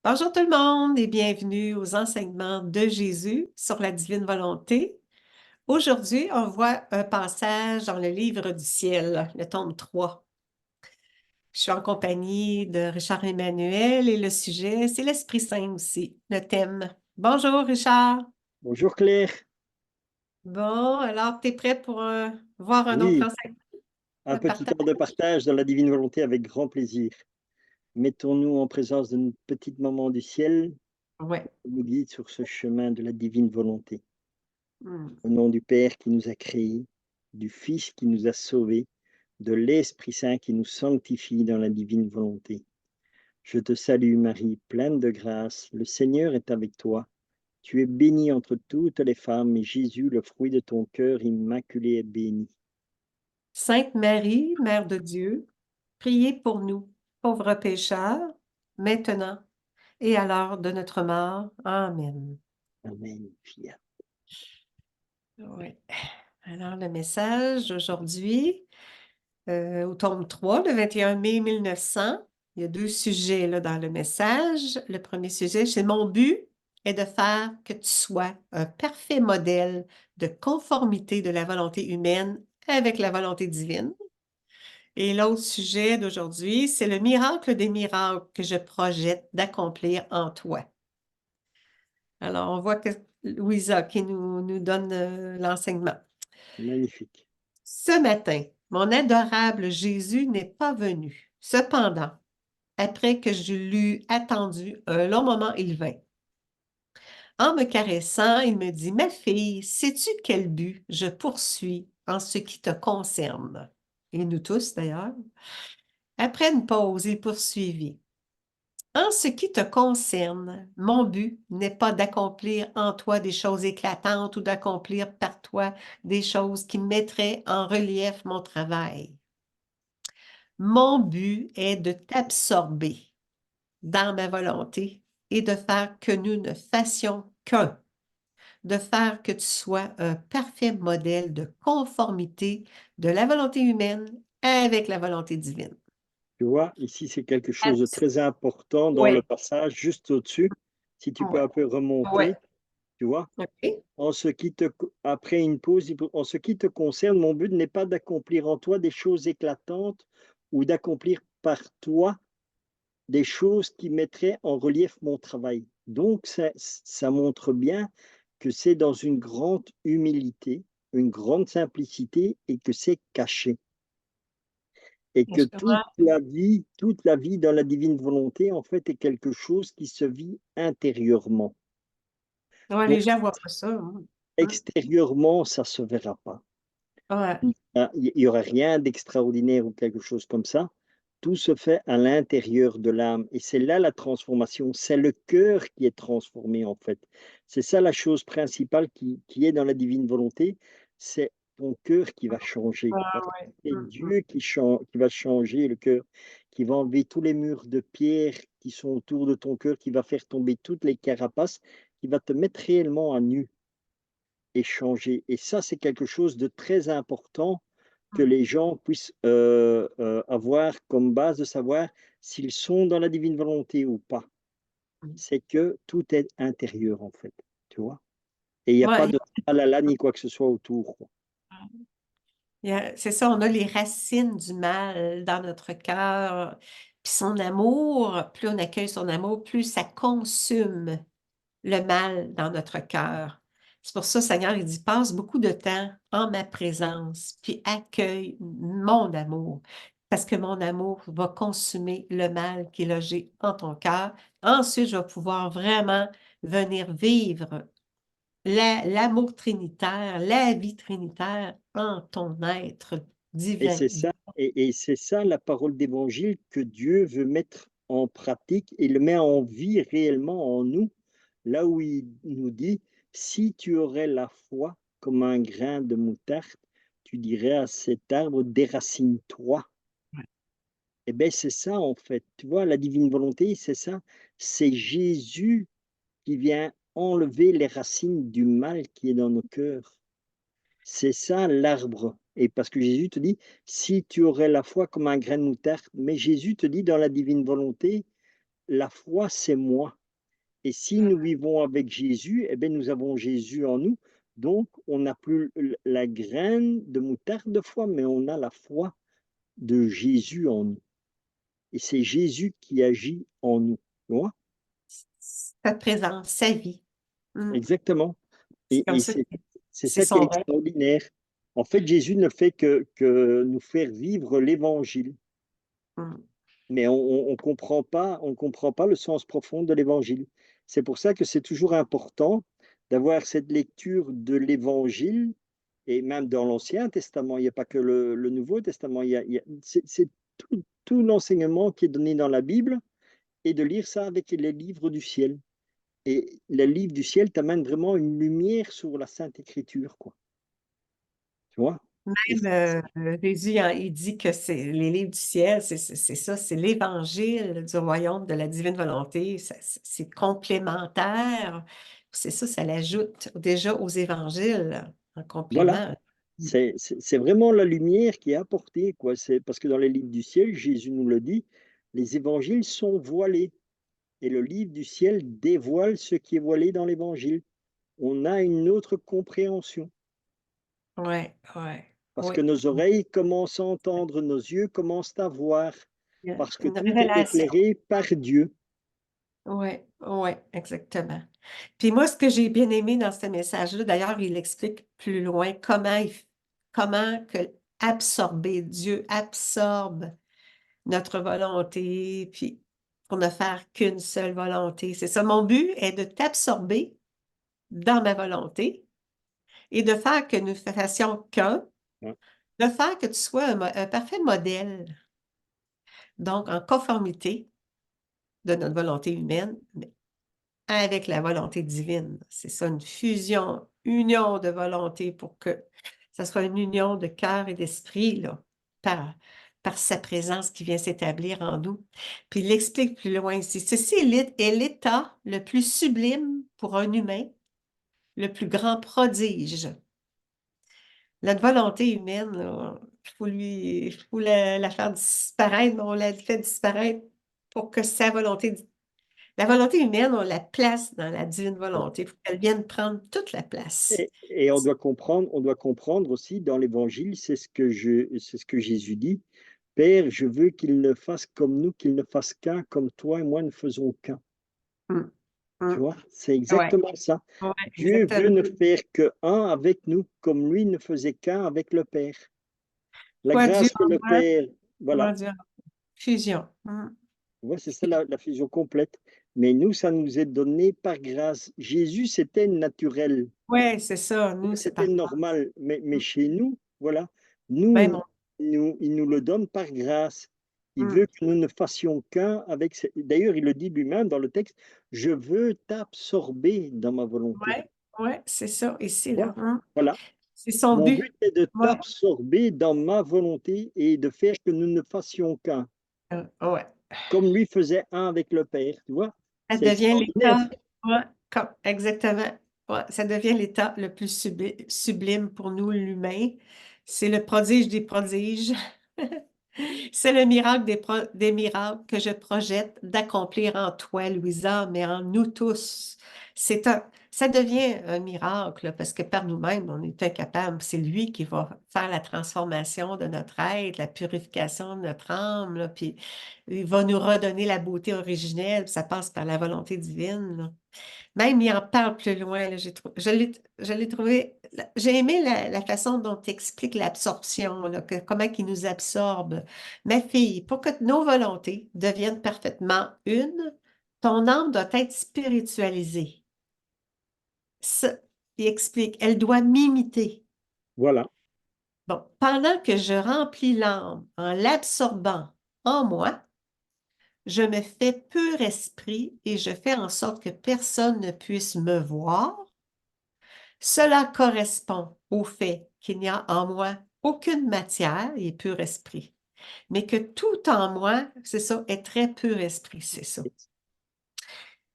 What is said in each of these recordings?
Bonjour tout le monde et bienvenue aux enseignements de Jésus sur la divine volonté. Aujourd'hui, on voit un passage dans le livre du ciel, le tome 3. Je suis en compagnie de Richard Emmanuel et le sujet, c'est l'Esprit Saint aussi, le thème. Bonjour Richard. Bonjour Claire. Bon, alors tu es prêt pour voir un autre Oui, enseignement un de petit partage? temps de partage dans la divine volonté avec grand plaisir. Mettons-nous en présence de notre petite maman du ciel Oui. qui nous guide sur ce chemin de la divine volonté. Au nom du Père qui nous a créés, du Fils qui nous a sauvés, de l'Esprit Saint qui nous sanctifie dans la divine volonté. Je te salue Marie, pleine de grâce, le Seigneur est avec toi. Tu es bénie entre toutes les femmes et Jésus, le fruit de ton cœur immaculé, est béni. Sainte Marie, Mère de Dieu, priez pour nous, pauvres pécheurs, maintenant et à l'heure de notre mort. Amen. Amen, fille. Oui. Alors, le message d'aujourd'hui, au tome 3, le 21 mai 1900, il y a deux sujets là, dans le message. Le premier sujet, c'est mon but est de faire que tu sois un parfait modèle de conformité de la volonté humaine avec la volonté divine. Et l'autre sujet d'aujourd'hui, c'est le miracle des miracles que je projette d'accomplir en toi. Alors, on voit que Louisa qui nous donne l'enseignement. Magnifique. Ce matin, mon adorable Jésus n'est pas venu. Cependant, après que je l'eus attendu un long moment, il vint. En me caressant, il me dit, Ma fille, sais-tu quel but je poursuis en ce qui te concerne? Et nous tous d'ailleurs. Après une pause, il poursuivit. En ce qui te concerne, mon but n'est pas d'accomplir en toi des choses éclatantes ou d'accomplir par toi des choses qui mettraient en relief mon travail. Mon but est de t'absorber dans ma volonté et de faire que nous ne fassions qu'un, de faire que tu sois un parfait modèle de conformité de la volonté humaine avec la volonté divine. Tu vois, ici, c'est quelque chose de Abs- très important dans le Oui, passage, juste au-dessus. Si tu peux oui, un peu oui. remonter, tu vois. OK. Après une pause, en ce qui te concerne, mon but n'est pas d'accomplir en toi des choses éclatantes ou d'accomplir par toi des choses qui mettraient en relief mon travail. Donc, ça montre bien que c'est dans une grande humilité, une grande simplicité et que c'est caché. Et que Justement, toute la vie dans la divine volonté, en fait, est quelque chose qui se vit intérieurement. ouais, les Donc, gens voient pas ça, hein. Hein. extérieurement, ça se verra pas. Ouais. Il y aura rien d'extraordinaire ou quelque chose comme ça. Tout se fait à l'intérieur de l'âme et c'est là la transformation. C'est le cœur qui est transformé, en fait. C'est ça la chose principale qui est dans la divine volonté, c'est ton cœur qui va changer. Ah Parce que ouais. c'est Dieu qui va changer le cœur, qui va enlever tous les murs de pierre qui sont autour de ton cœur, qui va faire tomber toutes les carapaces, qui va te mettre réellement à nu et changer. Et ça, c'est quelque chose de très important que Mm. les gens puissent avoir comme base de savoir s'ils sont dans la divine volonté ou pas. Mm. C'est que tout est intérieur, en fait, tu vois? Et il y a pas Ouais, de tralala ni quoi que ce soit autour, quoi. c'est ça, on a les racines du mal dans notre cœur. Puis son amour, plus on accueille son amour, plus ça consume le mal dans notre cœur. C'est pour ça, Seigneur, il dit, passe beaucoup de temps en ma présence, puis accueille mon amour, parce que mon amour va consumer le mal qui est logé en ton cœur. Ensuite, je vais pouvoir vraiment venir vivre l'amour trinitaire, la vie trinitaire en ton être Et divin. c'est ça et c'est ça la parole d'évangile que Dieu veut mettre en pratique et le met en vie réellement en nous, là où il nous dit: «Si tu aurais la foi comme un grain de moutarde, tu dirais à cet arbre: "Déracine-toi"». Et beh, c'est ça en fait, tu vois? La divine volonté, c'est ça, c'est Jésus qui vient enlever les racines du mal qui est dans nos cœurs. C'est ça l'arbre et parce que Jésus te dit: «Si tu aurais la foi comme un grain de moutarde», mais Jésus te dit dans la divine volonté la foi, c'est moi. Et si nous vivons avec Jésus, eh bien, nous avons Jésus en nous. Donc, on n'a plus la graine de moutarde de foi, mais on a la foi de Jésus en nous. Et c'est Jésus qui agit en nous. Tu vois? sa présence, sa vie. Mm. Exactement. C'est comme Et ça que c'est c'est ça qui est son règne. extraordinaire. En fait, Jésus ne fait que nous faire vivre l'évangile. Mm. Mais on comprend pas le sens profond de l'évangile. C'est pour ça que c'est toujours important d'avoir cette lecture de l'évangile, et même dans l'Ancien Testament, il n'y a pas que le Nouveau Testament, c'est tout l'enseignement qui est donné dans la Bible, et de lire ça avec les livres du ciel. Et les livres du ciel t'amènent vraiment une lumière sur la Sainte Écriture, quoi. Tu vois? Et Même Jésus, il dit que c'est les livres du ciel, c'est ça, c'est l'évangile du royaume de la divine volonté. C'est complémentaire. C'est ça, ça l'ajoute déjà aux évangiles en voilà. complément. C'est vraiment la lumière qui est apportée, quoi. C'est parce que dans les livres du ciel, Jésus nous le dit, les évangiles sont voilés et le livre du ciel dévoile ce qui est voilé dans l'évangile. On a une autre compréhension Ouais, ouais, parce oui. que nos oreilles commencent à entendre, nos yeux commencent à voir, Il y a parce que une tout est révélation. éclairé par Dieu. Oui, oui, exactement. Puis moi, ce que j'ai bien aimé dans ce message-là, d'ailleurs, il explique plus loin comment que absorber, Dieu absorbe notre volonté, puis pour ne faire qu'une seule volonté. C'est ça, mon but est de t'absorber dans ma volonté et de faire que nous fassions qu'un, Hein. de faire que tu sois un parfait modèle, donc en conformité de notre volonté humaine, mais avec la volonté divine. C'est ça, une fusion, union de volonté pour que ça soit une union de cœur et d'esprit, là, par sa présence qui vient s'établir en nous. Puis il l'explique plus loin ici. Ceci est l'état le plus sublime pour un humain, le plus grand prodige. Notre volonté humaine, il faut la faire disparaître, mais on la fait disparaître pour que sa volonté. La volonté humaine, on la place dans la divine Ouais. volonté pour qu'elle vienne prendre toute la place. Et on doit comprendre aussi dans l'évangile, c'est ce que Jésus dit. Père, je veux qu'il ne fasse comme nous, qu'il ne fasse qu'un, comme toi et moi ne faisons qu'un. Mm, Tu mm. vois? C'est Ouais, exactement ça. ouais, Dieu veut exactement. ne faire que un avec nous, comme lui ne faisait qu'un avec le Père. La Toi, Dieu grâce que en le moi, Père, moi, voilà, Dieu en moi. Fusion. Mm. tu vois, c'est ça la fusion complète. Mais nous, ça nous est donné par grâce. Jésus, c'était naturel. Ouais, c'est ça. Nous, c'est C'était par normal, mais mm. chez nous, voilà, Ben, nous, il nous le donne par grâce. Il mm. veut que nous ne fassions qu'un avec. D'ailleurs, il le dit lui-même dans le texte, je veux t'absorber dans ma volonté. Ouais, ouais, c'est ça, Tu ici, là. vois? Mm. Voilà. C'est son Mon but but. est de Ouais, t'absorber dans ma volonté et de faire que nous ne fassions qu'un, ouais. comme lui faisait un avec le Père. Tu vois? Ça C'est devient extraordinaire. l'état, ouais, exactement. Ouais, ça devient l'état le plus sublime pour nous, l'humain. C'est le prodige des prodiges. C'est le miracle des miracles que je projette d'accomplir en toi, Louisa, mais en nous tous. Ça devient un miracle parce que par nous-mêmes, on est incapable. C'est lui qui va faire la transformation de notre être, la purification de notre âme, là, puis il va nous redonner la beauté originelle. Puis ça passe par la volonté divine, là. Même, il en parle plus loin, là, je l'ai trouvé, j'ai aimé la façon dont tu expliques l'absorption, là, comment il nous absorbe. Ma fille, pour que nos volontés deviennent parfaitement une, ton âme doit être spiritualisée. Ça, il explique, elle doit m'imiter. Voilà. Bon, pendant que je remplis l'âme en l'absorbant en moi, je me fais pur esprit et je fais en sorte que personne ne puisse me voir. Cela correspond au fait qu'il n'y a en moi aucune matière et pur esprit, mais que tout en moi, c'est ça, est très pur esprit, c'est ça.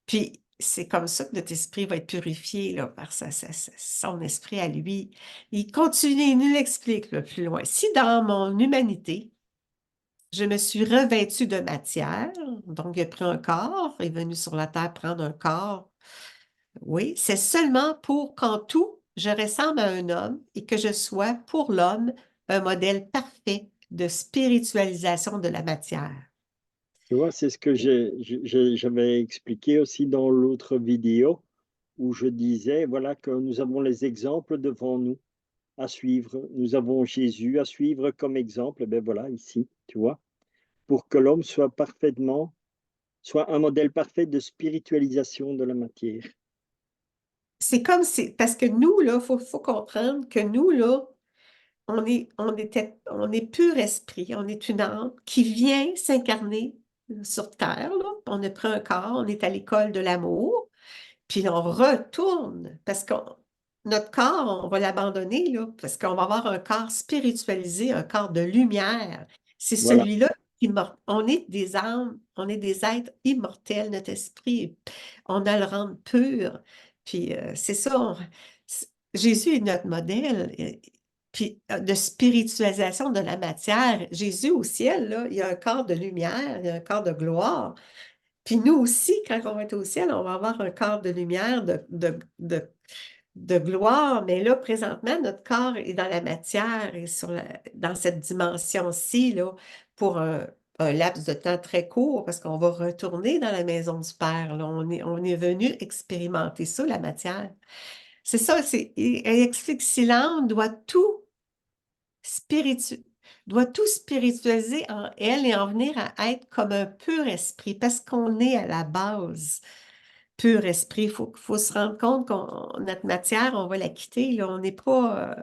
Puis c'est comme ça que notre esprit va être purifié là, par son esprit à lui. Il continue, il nous l'explique là, plus loin. Si dans mon humanité, je me suis revêtue de matière, donc il a pris un corps, est venu sur la terre prendre un corps. Oui, c'est seulement pour qu'en tout, je ressemble à un homme et que je sois pour l'homme un modèle parfait de spiritualisation de la matière. Tu vois, c'est ce que j'avais expliqué aussi dans l'autre vidéo où je disais, voilà, que nous avons les exemples devant nous à suivre. Nous avons Jésus à suivre comme exemple. Et ben voilà, ici, tu vois, pour que l'homme soit un modèle parfait de spiritualisation de la matière. C'est comme si, parce que nous, là, faut comprendre que nous, là, on est pur esprit, on est une âme qui vient s'incarner sur Terre, là. On a pris un corps, on est à l'école de l'amour, puis on retourne, parce que notre corps, on va l'abandonner, là, parce qu'on va avoir un corps spiritualisé, un corps de lumière. C'est Voilà, celui-là on est des âmes, on est des êtres immortels, notre esprit, on a le rendre pur. Puis c'est ça, Jésus est notre modèle. Puis de spiritualisation de la matière. Jésus au ciel, là, il y a un corps de lumière, il y a un corps de gloire. Puis nous aussi, quand on va être au ciel, on va avoir un corps de lumière, de gloire. Mais là, présentement, notre corps est dans la matière et dans cette dimension-ci, là, pour un laps de temps très court, parce qu'on va retourner dans la maison du Père. Là. On est venu expérimenter ça, la matière. C'est ça, elle explique si l'âme spiritu- doit tout spiritualiser en elle et en venir à être comme un pur esprit, parce qu'on est à la base pur esprit. Faut se rendre compte que notre matière, on va la quitter. Là. On n'est pas,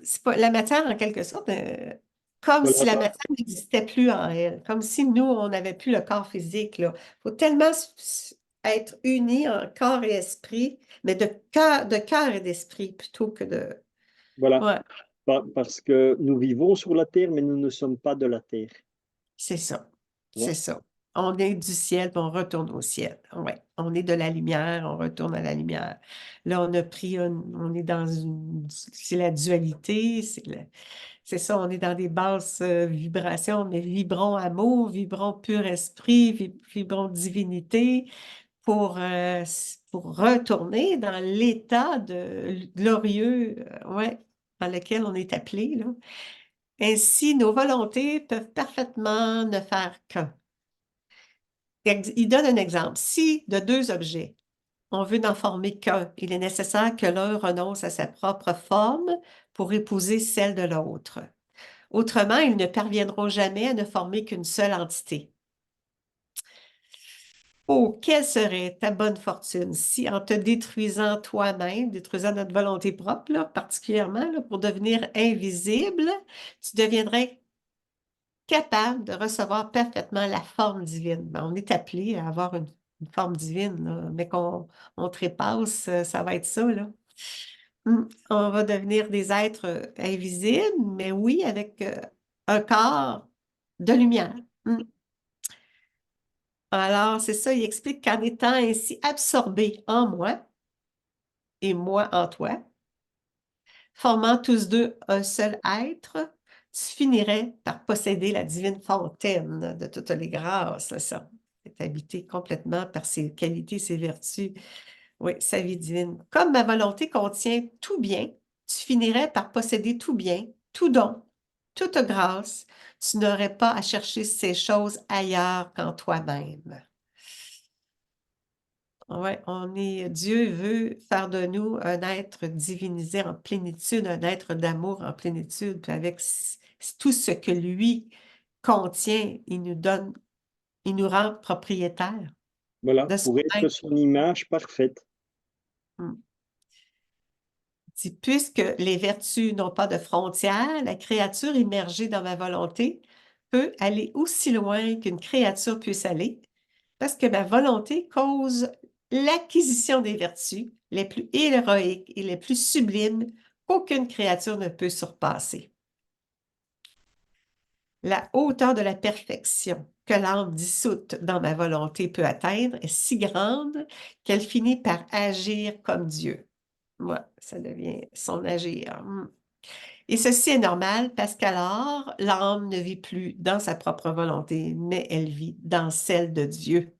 c'est pas. La matière, en quelque sorte, comme si voilà, la matière n'existait plus en elle, comme si nous, on n'avait plus le corps physique. Il faut tellement être unis en corps et esprit, mais de cœur et d'esprit plutôt que de. voilà. Ouais. Parce que nous vivons sur la terre, mais nous ne sommes pas de la terre. C'est ça. Tu C'est vois? ça. On est du ciel, puis on retourne au ciel. Ouais. On est de la lumière, on retourne à la lumière. Là, on est dans c'est la dualité, c'est ça, on est dans des basses vibrations, mais vibrons amour, vibrons pur esprit, vibrons divinité pour retourner dans l'état glorieux, ouais, dans lequel on est appelé, là. Ainsi, nos volontés peuvent parfaitement ne faire qu'un. Il donne un exemple. Si de deux objets, on veut n'en former qu'un, il est nécessaire que l'un renonce à sa propre forme pour épouser celle de l'autre. Autrement, ils ne parviendront jamais à ne former qu'une seule entité. Oh, quelle serait ta bonne fortune si, en te détruisant toi-même, détruisant notre volonté propre, là, particulièrement, là, pour devenir invisible, tu deviendrais capable de recevoir parfaitement la forme divine. Ben, on est appelé à avoir une forme divine, là, mais qu'on on trépasse, ça va être ça, là. On va devenir des êtres invisibles, mais oui, avec un corps de lumière. Alors, c'est ça, il explique qu'en étant ainsi absorbé en moi et moi en toi, formant tous deux un seul être, tu finirais par posséder la divine fontaine de toutes les grâces, c'est ça. Est habité complètement par ses qualités, ses vertus, oui, sa vie divine. Comme ma volonté contient tout bien, tu finirais par posséder tout bien, tout don, toute grâce. Tu n'aurais pas à chercher ces choses ailleurs qu'en toi-même. Ouais, Dieu veut faire de nous un être divinisé en plénitude, un être d'amour en plénitude, puis avec tout ce que lui contient, il nous donne, il nous rend propriétaires Voilà, de son pour être être. son image parfaite. Hmm. Puisque les vertus n'ont pas de frontières, la créature immergée dans ma volonté peut aller aussi loin qu'une créature puisse aller, parce que ma volonté cause l'acquisition des vertus les plus héroïques et les plus sublimes qu'aucune créature ne peut surpasser. La hauteur de la perfection que l'âme dissoute dans ma volonté peut atteindre est si grande qu'elle finit par agir comme Dieu. Moi, ça devient son agir. Et ceci est normal parce qu'alors, l'âme ne vit plus dans sa propre volonté, mais elle vit dans celle de Dieu.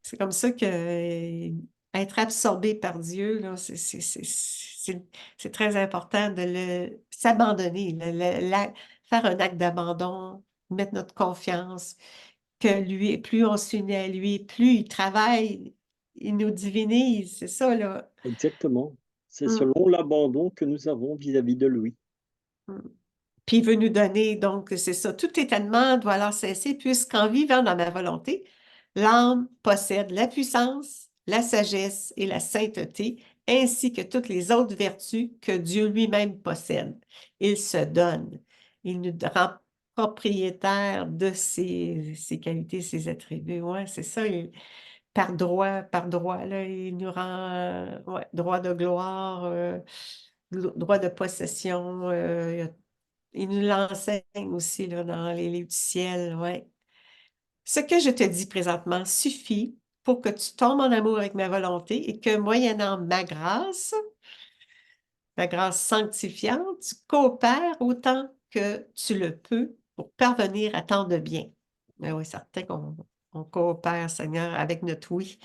C'est comme ça que être absorbé par Dieu, là, c'est très important de s'abandonner, faire un acte d'abandon, mettre notre confiance, que lui, plus on s'unit à lui, plus il travaille, il nous divinise, c'est ça, là. Exactement. C'est Mm, selon l'abandon que nous avons vis-à-vis de lui. mm. Puis il veut nous donner, donc c'est ça, tout étonnement doit alors cesser, puisqu'en vivant dans ma volonté, l'âme possède la puissance, la sagesse et la sainteté, ainsi que toutes les autres vertus que Dieu lui-même possède. Il se donne, il nous rend propriétaires de ses qualités, ses attributs. Ouais, c'est ça, par droit, là, il nous rend ouais, droit de gloire, droit de possession, il nous l'enseigne aussi là, dans les livres du ciel, ouais. Ce que je te dis présentement suffit pour que tu tombes en amour avec ma volonté et que, moyennant ma grâce sanctifiante, tu coopères autant que tu le peux pour parvenir à tant de bien. Mais oui, certain qu'on coopère, Seigneur, avec notre oui.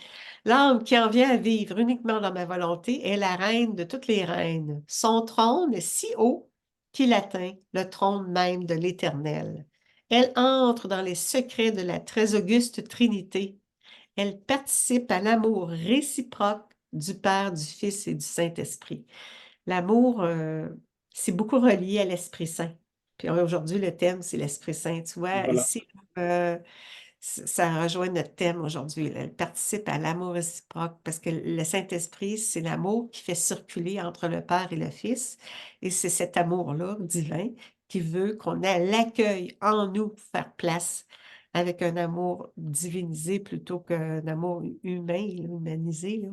L'âme qui en vient à vivre uniquement dans ma volonté est la reine de toutes les reines. Son trône est si haut qu'il atteint le trône même de l'Éternel. Elle entre dans les secrets de la très auguste Trinité. Elle participe à l'amour réciproque du Père, du Fils et du Saint-Esprit. L'amour, c'est beaucoup relié à l'Esprit Saint. Puis aujourd'hui, le thème, c'est l'Esprit Saint. Tu vois, Voilà. ici, ça rejoint notre thème aujourd'hui. Elle participe à l'amour réciproque parce que le Saint-Esprit, c'est l'amour qui fait circuler entre le Père et le Fils. Et c'est cet amour-là, divin, qui veut qu'on ait l'accueil en nous pour faire place avec un amour divinisé plutôt qu'un amour humain, humanisé, là.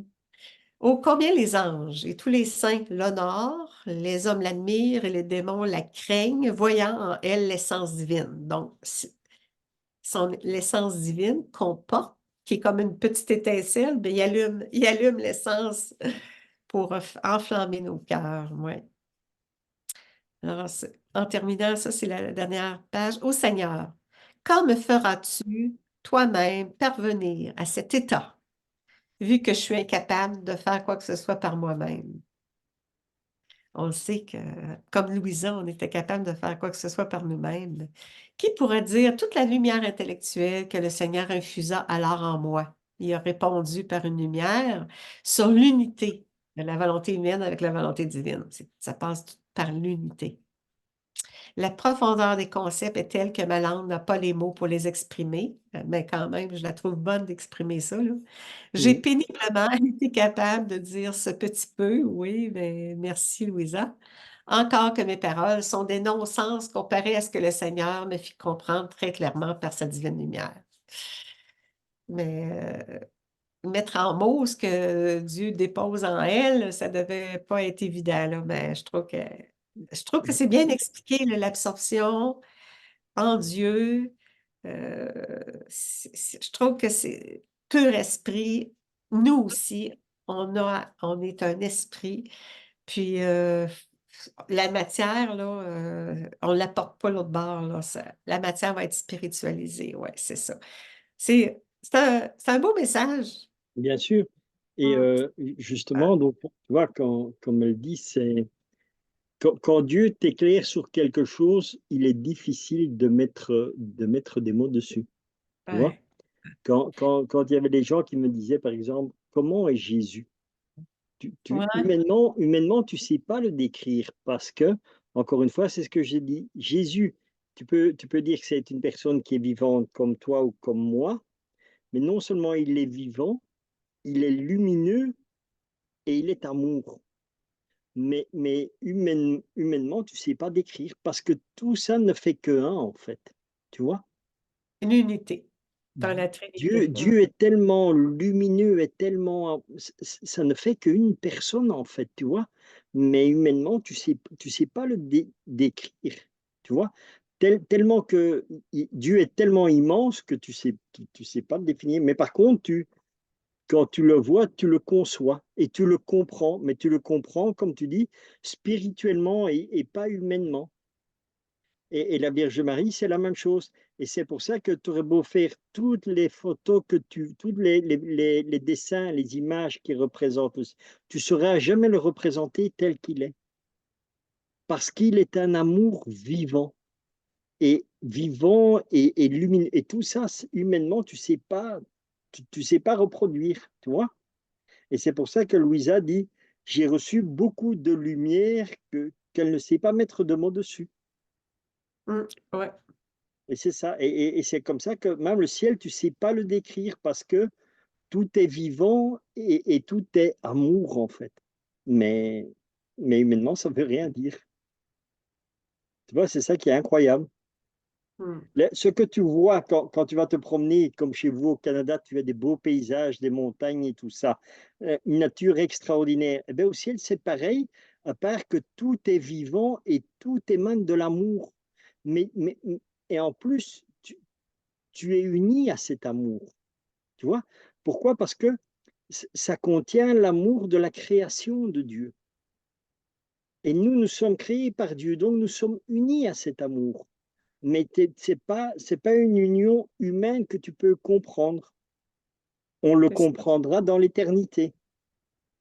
Oh, combien les anges et tous les saints l'honorent, les hommes l'admirent et les démons la craignent, voyant en elle l'essence divine. Donc, l'essence divine qu'on porte, qui est comme une petite étincelle, ben, il allume l'essence pour enflammer nos cœurs. Ouais. Alors, en terminant, ça, c'est la dernière page. Ô Seigneur, quand me feras-tu toi-même parvenir à cet état, vu que je suis incapable de faire quoi que ce soit par moi-même? On le sait que, comme Louisa, on était capable de faire quoi que ce soit par nous-mêmes. Qui pourrait dire toute la lumière intellectuelle que le Seigneur infusa alors en moi? Il a répondu par une lumière sur l'unité de la volonté humaine avec la volonté divine. Ça passe tout par l'unité. La profondeur des concepts est telle que ma langue n'a pas les mots pour les exprimer, mais quand même, je la trouve bonne d'exprimer ça, là. J'ai Mhm. péniblement été capable de dire ce petit peu, oui, mais merci, Louisa. Encore que mes paroles sont des non-sens comparés à ce que le Seigneur me fit comprendre très clairement par sa divine lumière. Mais mettre en mots ce que Dieu dépose en elle, ça devait pas être évident, là, mais je trouve que c'est bien expliqué, là, l'absorption en Dieu. Euh, je trouve que c'est pur esprit. Nous aussi, on est un esprit. Puis la matière, là, on ne l'apporte pas l'autre bord. Là, la matière va être spiritualisée. Ouais, c'est ça. C'est un beau message. Bien sûr. Et Mm. justement, donc, tu vois, comme elle dit, c'est quand Dieu t'éclaire sur quelque chose, il est difficile de mettre des mots dessus. Tu vois? Ouais. Quand il y avait des gens qui me disaient, par exemple, comment est Jésus? Ouais. Humainement, tu sais pas le décrire parce que, encore une fois, c'est ce que j'ai dit. Jésus, tu peux dire que c'est une personne qui est vivante comme toi ou comme moi, mais non seulement il est vivant, il est lumineux et il est amour. Mais humainement, tu sais pas décrire parce que tout ça ne fait que un, en fait. Tu vois? Une unité dans la Trinité. Mm. Dieu est tellement lumineux, est tellement, ça ne fait qu'une personne, en fait, tu vois? Mais humainement, tu sais pas le décrire, tu vois? Tellement que Dieu est tellement immense que tu sais pas le définir. Mais par contre, quand tu le vois, tu le conçois et tu le comprends, mais tu le comprends, comme tu dis, spirituellement et pas humainement. Et la Vierge Marie, c'est la même chose. Et c'est pour ça que tu aurais beau faire toutes les photos tous les dessins, les images qui représentent, tu ne sauras jamais le représenter tel qu'il est. Parce qu'il est un amour vivant et lumineux. Et tout ça, humainement, tu sais pas reproduire, tu vois. Et c'est pour ça que Louisa dit, j'ai reçu beaucoup de lumière qu'elle ne sait pas mettre de mots dessus. Ouais. Et c'est ça. Et c'est comme ça que même le ciel, tu sais pas le décrire parce que tout est vivant et tout est amour, en fait. Mais, mais humainement, ça veut rien dire. Tu vois, c'est ça qui est incroyable. Mm. Ce que tu vois quand tu vas te promener, comme chez vous au Canada, tu as des beaux paysages, des montagnes et tout ça, une nature extraordinaire. Eh bien, au ciel, c'est pareil, à part que tout est vivant et tout émane de l'amour. Mais, mais, et en plus, tu es uni à cet amour. Tu vois? Pourquoi? Parce que ça contient l'amour de la création de Dieu. Et nous, nous sommes créés par Dieu, donc nous sommes unis à cet amour. Mais c'est pas une union humaine que tu peux comprendre. On le C'est ça. comprendra dans l'éternité.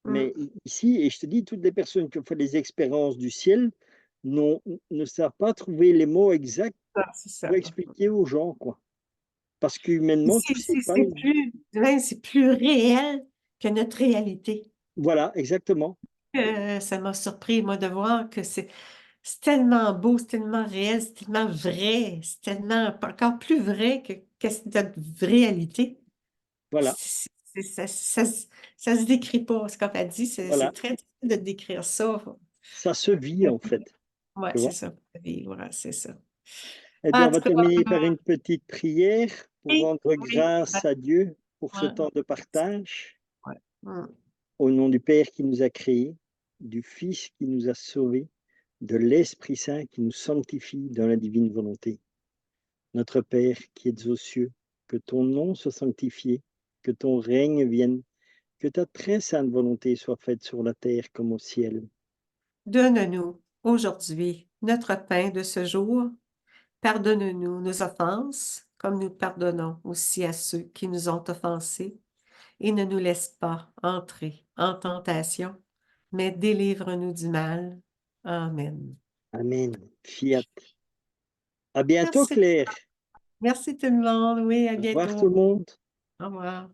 Mm. Mais ici, et je te dis, toutes les personnes qui ont fait les expériences du ciel n'ont- ne savent pas trouver les mots exacts Ah, c'est pour ça. expliquer aux gens, quoi. Parce qu'humainement, tu sais pas. C'est plus réel que notre réalité. Voilà, exactement. Ça m'a surpris, moi, de voir que c'est tellement beau, c'est tellement réel, c'est tellement vrai, c'est tellement encore plus vrai que c'est notre réalité. Voilà, Ça se décrit pas. C'est comme elle dit, c'est voilà. très difficile de décrire ça. Ça se vit, en fait. Ouais, Tu c'est vois? ça. Vivre, c'est ça. Eh bien, En on tout va cas, terminer par une petite prière pour oui, rendre oui, grâce à Dieu pour ce ouais, temps de partage. ouais. Mm. Au nom du Père qui nous a créés, du Fils qui nous a sauvés, de l'Esprit Saint qui nous sanctifie dans la divine volonté. Notre Père qui es aux cieux, que ton nom soit sanctifié, que ton règne vienne, que ta très sainte volonté soit faite sur la terre comme au ciel. Donne-nous aujourd'hui notre pain de ce jour. Pardonne-nous nos offenses, comme nous pardonnons aussi à ceux qui nous ont offensés. Et ne nous laisse pas entrer en tentation, mais délivre-nous du mal. Amen. Amen. Fiat. À bientôt, Merci. Claire. Merci tout le monde. Oui, à Au revoir tout bientôt. le monde. Au revoir.